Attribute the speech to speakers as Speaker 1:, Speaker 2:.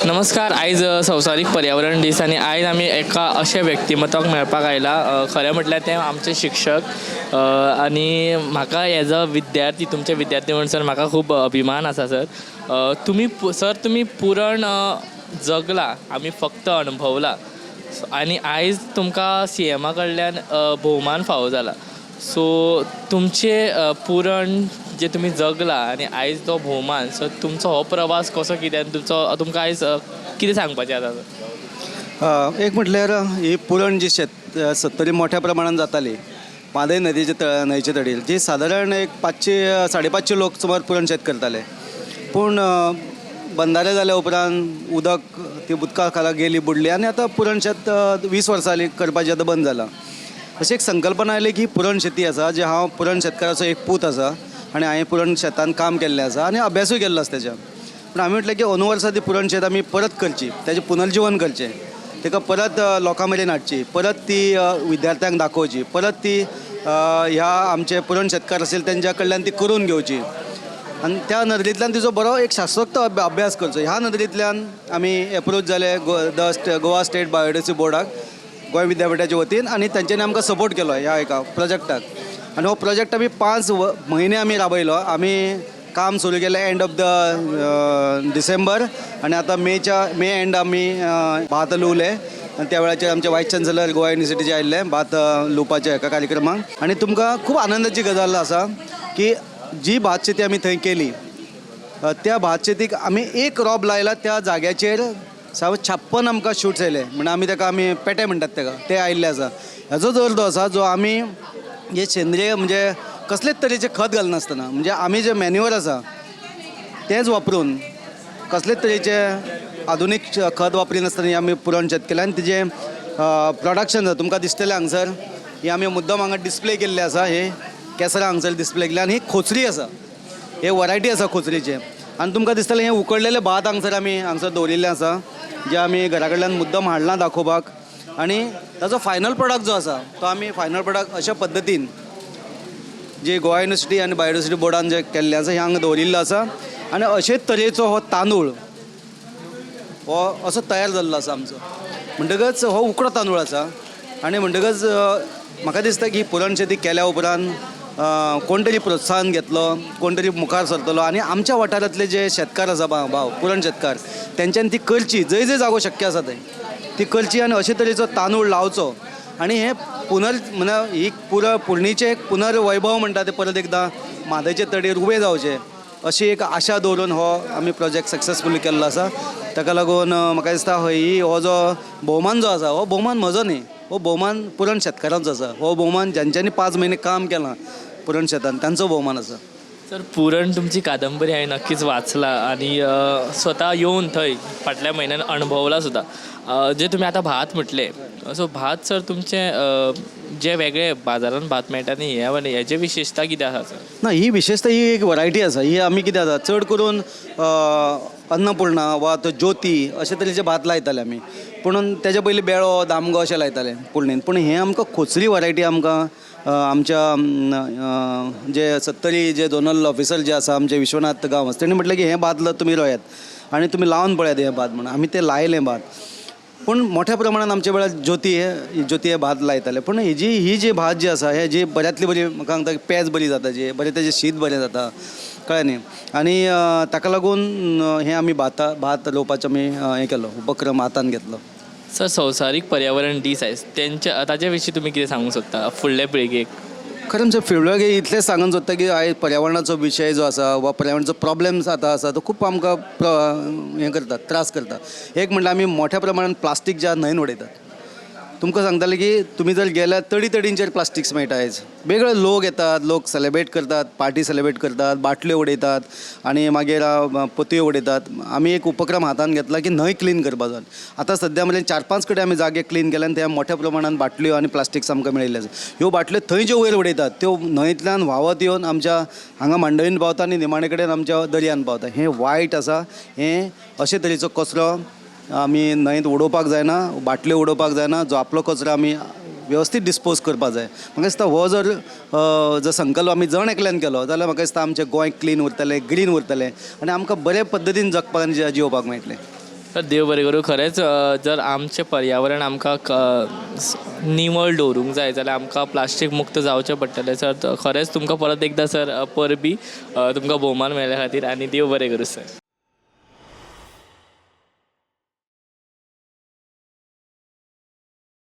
Speaker 1: नमस्कार. आयज संवसारीक पर्यावरण दीस आनी आयज आमी एका अशा व्यक्तिमत्वाक मेळपाक आयला. खरें म्हटल्यार ते आमचे शिक्षक आनी म्हाका एज अ विद्यार्थी तुमचे विद्यार्थी म्हणसर म्हाका खूब अभिमान आसा सर. तुम्ही पुरण जगला, आमी फक्त अणभवला आनी आयज तुमकां CMA कडल्यान भोवमान फावो जाला. सो तुमचे पुरण जे तुम्ही जगला आनी आयज तो भोवमान, सो तुमचो हो प्रवास कसो कितें तुमकां आयज कितें सांगपाचें आसा सर?
Speaker 2: एक म्हटल्यार ही पुरण जी सत्तरी मोठ्या प्रमाणात जाताली म्हादय न्हंयचे तडीर, जी सादारण एक 500-550 लोक सुमार पुरण शेत करताले. पूण बंधारे जाल्या उपरांत उदक ती उदका खाला गेली बुडली आनी आतां पुरण शेत 20 वर्सां जालीं करपाचें आतां बंद जालां. अशी एक संकल्पना आयली की पुरण शेती आसा, जे हांव पुरण शेतकाराचो एक पूत आसा आनी हांवें पुरण शेतान काम केल्लें आसा आनी अभ्यासूय केल्लो आसा तेच्या. पूण आमी म्हटलें की अंदू वर्सा ती पुरण शेत आमी परत करची, तेजें पुनर्जीवन करचें, ताका परत लोकां मेरेन हाडची, परत ती विद्यार्थ्यांक दाखोवची, परत ती ह्या आमचे पुरण शेतकार आशिल्ले तेंच्या कडल्यान ती करून घेवची आनी त्या नदरेंतल्यान तिजो बरो एक शास्त्रोक्त अभ्यास करचो. ह्या नदरेंतल्यान आमी एप्रोच जाले गोवा स्टेट बायोडायवर्सिटी बोर्डाक गोंय विद्यापीठाच्या वतीन आनी तांच्यांनी आमकां सपोर्ट केलो ह्या एका प्रोजेक्टाक. आनी हो प्रोजेक्ट आमी 5 म्हयने आमी राबयलो. आमी काम सुरू केलें एंड ऑफ द डिसेंबर आनी आतां मे एंड आमी भात लुवले आनी त्या वेळाचेर आमचे वायस चान्सलर गोवा युनिवर्सिटीचे आयिल्ले भात लुवपाच्या एका कार्यक्रमाक. आनी तुमकां खूब आनंदाची गजाल आसा की जी भात शेती आमी थंय केली, त्या भात शेतीक आमी एक रॉब लायला त्या जाग्याचेर 56 आमकां शूट्स आयले. म्हणून आमी ताका पेटे म्हणटात ताका, ते आयिल्ले आसा. हाजो अर्थ आसा जो आमी जे सेंद्रीय म्हणजे कसलेच तरेचे खत घालनासतना, म्हणजे आमी जे मॅन्युअर आसा तेंच वापरून कसलेच तरेचे आधुनीक खत वापरिनासतना आमी पुरण शेत केलें आनी तेजें प्रोडक्शन जाता. तुमकां दिसतलें हांगसर ही आमी मुद्दम हांगा डिस्प्ले केल्ले आसा, हे केसरां हांगसर डिस्प्ले केल्ले आनी ही खोचरी आसा, हे वरायटी आसा खोचरीचे. आनी तुमकां दिसतलें हें उकडलेलें भात आमी हांगसर दवरिल्लें आसा, जे आमी घरा कडल्यान मुद्दम हाडलां दाखोवपाक. आनी ताचो फायनल प्रोडक्ट जो आसा तो आमी फायनल प्रोडक्ट अशा पद्दतीन जे गोवा युनिवर्सिटी आनी बायोडायवर्सिटी बोर्डान जे केल्लें आसा हें हांगा दवरिल्लो आसा. आनी अशेच तरेचो हो तांदूळ हो असो तयार जाल्लो आसा आमचो. म्हणटकच हो उकडो तांदूळ आसा आनी म्हणटकच म्हाका दिसता की पुरण शेती केल्या उपरांत कोण तरी प्रोत्साहन घेतलो, कोण तरी मुखार सरतलो आनी आमच्या वाठारांतले जे शेतकार आसा भाव पुरण शेतकार, तेंच्यांनी ती करची, जंय जंय जागो शक्य आसा थंय ती करची आनी अशे तरेचो तांदूळ लावचो. आनी हे ही पुरणीचे एक पुनर्वैभव म्हणटा ते परत एकदां म्हादयचे तडीर उबे जावचे अशी एक आशा दवरून हो आमी प्रोजेक्ट सक्सेसफुली केल्लो आसा. ताका लागून म्हाका दिसता हो जो भोवमान जो आसा हो भोवमान म्हजो न्ही, हो भोवमान पुरण शेतकारांचो आसा. हो भोवमान ज्यांच्यांनी 5 म्हयने काम केलां पुरण शेतान तांचो भोवमान आसा.
Speaker 1: सर, पुरण तुमची कादंबरी हांवें नक्कीच वाचला आणि स्वतः येऊन थंय फाटल्या म्हयन्यान अणभवला सुद्धा. जे तुम्ही आता भात म्हटले, सो भात सर तुमचे जे वेगळे बाजारात भात मेळटा न्ही, हेजे विशेषता कितें आसा सर?
Speaker 2: ना, ही विशेषता ही एक वरायटी आसा. ही आमी कितें आसा चड करून अन्नपूर्णा वा तो ज्योती अशे तरेचे भात लायताले आमी. पूण तेच्या पयलीं बेळो दामगो अशें लायताले पुळणीन. पूण हें आमकां खोचरी वरायटी आमकां आमच्या जे सत्तरी जे झोनल ऑफिसर जे आसा आमचे विश्वनाथ गांवस, तेणी म्हटलें की हें भात तुमी रोयात आनी तुमी लावन पळयात हें भात म्हणून. आमी तें लायलें भात. पूण मोठ्या प्रमाणात आमच्या वेळार ज्योती हे भात लायताले. पूण ही जी भात जी आसा हे जी बऱ्यांतली बरी म्हाका सांगता की पेज बरी जाता, जे बरें तेजें शीत बरें जाता, कळ्ळें न्ही. आनी ताका लागून हें आमी भात रोवपाचो आमी हें केलो, उपक्रम हातान घेतलो.
Speaker 1: सर, संवसारीक पर्यावरण दीस आयज, ताचे विशीं तुमी कितें सांगूंक सोदता फुडले पिळगेक?
Speaker 2: खरें म्हणजे फिडबॅक इतलें सांगूंक सोदता की आयज पर्यावरणाचो विशय जो आसा वा पर्यावरणाचो प्रॉब्लेम्स आतां आसा तो खूब आमकां हें करता, त्रास करता. एक म्हणल्यार आमी मोठ्या प्रमाणात प्लास्टीक ज्या न्हंयन उडयतात. तुमकां सांगताले की तुमी जर गेल्यार तडींचेर प्लास्टिक्स मेळटा. आयज वेगळे लोक येतात, लोक सेलेब्रेट करतात, पार्टी सेलेब्रेट करतात, बाटल्यो उडयतात आनी मागीर पोतयो उडयतात. आमी एक उपक्रम हातान घेतला की न्हंय क्लीन करपाक जाय. आतां सद्या मेरेन 4-5 कडेन आमी जागे क्लीन केल्या आनी त्या मोठ्या प्रमाणात बाटल्यो आनी प्लास्टिक्स आमकां मेळिल्ले आसा. ह्यो बाटल्यो थंय ज्यो वयर उडयतात त्यो न्हंयतल्यान व्हांवत येवन आमच्या हांगा मांडवीन पावता आनी निमाणे कडेन आमच्या दर्यान पावता. हें वायट आसा. हें अशे तरेचो कचरो आमी न्हंयत उडोवपाक जायना, बाटल्यो उडोवपाक जायना. जो आपलो कचरो आमी व्यवस्थीत डिस्पोज करपाक जाय. म्हाका दिसता हो जर संकल्प आमी जण एकल्यान केलो जाल्यार म्हाका दिसता आमचें गोंय क्लीन उरतलें, ग्रीन उरतलें आनी आमकां बरे पद्दतीन जगपाक आनी जिवपाक मेळटलें.
Speaker 1: तर देव बरें करूं. खरेंच जर आमचें पर्यावरण आमकां निवळ दवरूंक जाय जाल्यार आमकां प्लास्टीक मुक्त जावचें पडटलें. सर खरेंच तुमकां परत एकदां सर परबी तुमकां भोवमान मेळ्ळ्या खातीर आनी देव बरें करूं सर.